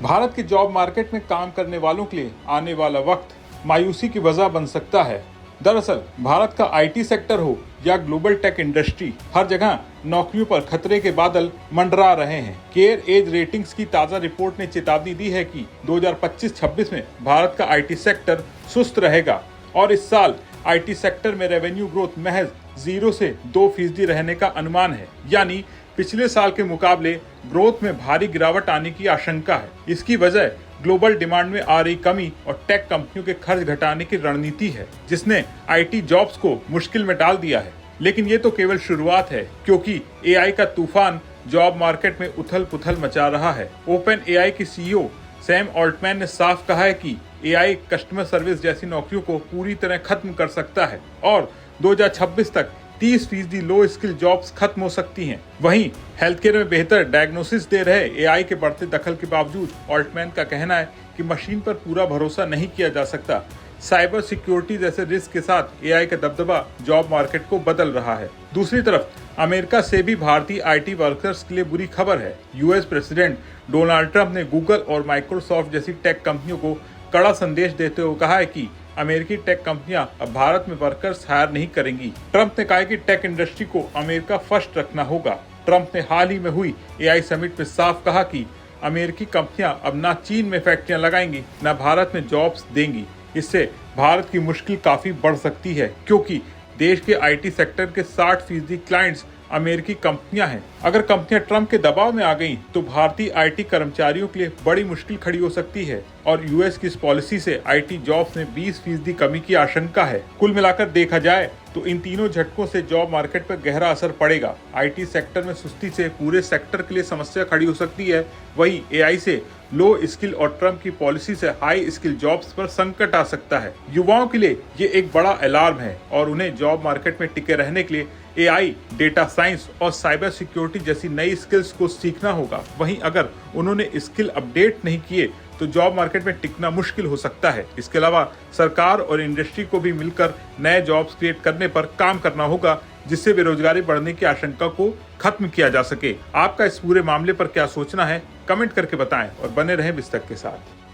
भारत के job market में काम करने वालों के लिए आने वाला वक्त मायूसी की वजह बन सकता है। दरअसल भारत का आईटी सेक्टर हो या ग्लोबल टेक इंडस्ट्री, हर जगह नौकरियों पर खतरे के बादल मंडरा रहे हैं। केयर एज रेटिंग्स की ताजा रिपोर्ट ने चेतावनी दी है कि 2025-26 में भारत का आईटी सेक्टर सुस्त रहेगा और इस साल आईटी सेक्टर में रेवेन्यू ग्रोथ महज 0 से 2% रहने का अनुमान है। यानी पिछले साल के मुकाबले ग्रोथ में भारी गिरावट आने की आशंका है। इसकी वजह ग्लोबल डिमांड में आ रही कमी और टेक कंपनियों के खर्च घटाने की रणनीति है, जिसने आईटी जॉब्स को मुश्किल में डाल दिया है। लेकिन ये तो केवल शुरुआत है, क्योंकि एआई का तूफान जॉब मार्केट में उथल पुथल मचा रहा है। ओपन एआई के सीईओ सैम ऑल्टमैन ने साफ कहा है कि एआई कस्टमर सर्विस जैसी नौकरियों को पूरी तरह खत्म कर सकता है और 2026 तक 30% लो स्किल जॉब्स खत्म हो सकती हैं। वहीं हेल्थ केयर में बेहतर डायग्नोसिस दे रहे एआई के बढ़ते दखल के बावजूद ऑल्टमैन का कहना है कि मशीन पर पूरा भरोसा नहीं किया जा सकता। साइबर सिक्योरिटी जैसे रिस्क के साथ एआई का दबदबा जॉब मार्केट को बदल रहा है। दूसरी तरफ अमेरिका से भी भारतीय आईटी वर्कर्स के लिए बुरी खबर है। यूएस प्रेसिडेंट डोनाल्ड ट्रंप ने गूगल और माइक्रोसॉफ्ट जैसी टेक कंपनियों को कड़ा संदेश देते हुए कहा है कि अमेरिकी टेक कंपनियां अब भारत में वर्कर्स हायर नहीं करेंगी। ट्रंप ने कहा कि टेक इंडस्ट्री को अमेरिका फर्स्ट रखना होगा। ट्रंप ने हाल ही में हुई एआई समिट में साफ कहा कि अमेरिकी कंपनियां अब ना चीन में फैक्ट्रियां लगाएंगी, ना भारत में जॉब्स देंगी। इससे भारत की मुश्किल काफी बढ़ सकती है, क्योंकि देश के आईटी सेक्टर के 60% क्लाइंट्स अमेरिकी कंपनियां हैं। अगर कंपनियां ट्रंप के दबाव में आ गईं, तो भारतीय आईटी कर्मचारियों के लिए बड़ी मुश्किल खड़ी हो सकती है और यूएस की इस पॉलिसी से आईटी जॉब्स में 20% कमी की आशंका है। कुल मिलाकर देखा जाए तो इन तीनों झटकों से जॉब मार्केट पर गहरा असर पड़ेगा। आईटी सेक्टर में सुस्ती से पूरे सेक्टर के लिए समस्या खड़ी हो सकती है। वहीं एआई से लो स्किल और ट्रंप की पॉलिसी से हाई स्किल जॉब्स पर संकट आ सकता है। युवाओं के लिए ये एक बड़ा अलार्म है और उन्हें जॉब मार्केट में टिके रहने के लिए एआई, डेटा साइंस और साइबर सिक्योरिटी जैसी नई स्किल्स को सीखना होगा। वहीं अगर उन्होंने स्किल अपडेट नहीं किए तो जॉब मार्केट में टिकना मुश्किल हो सकता है। इसके अलावा सरकार और इंडस्ट्री को भी मिलकर नए जॉब्स क्रिएट करने पर काम करना होगा, जिससे बेरोजगारी बढ़ने की आशंका को खत्म किया जा सके। आपका इस पूरे मामले पर क्या सोचना है, कमेंट करके बताएं और बने रहें बिस्तक के साथ।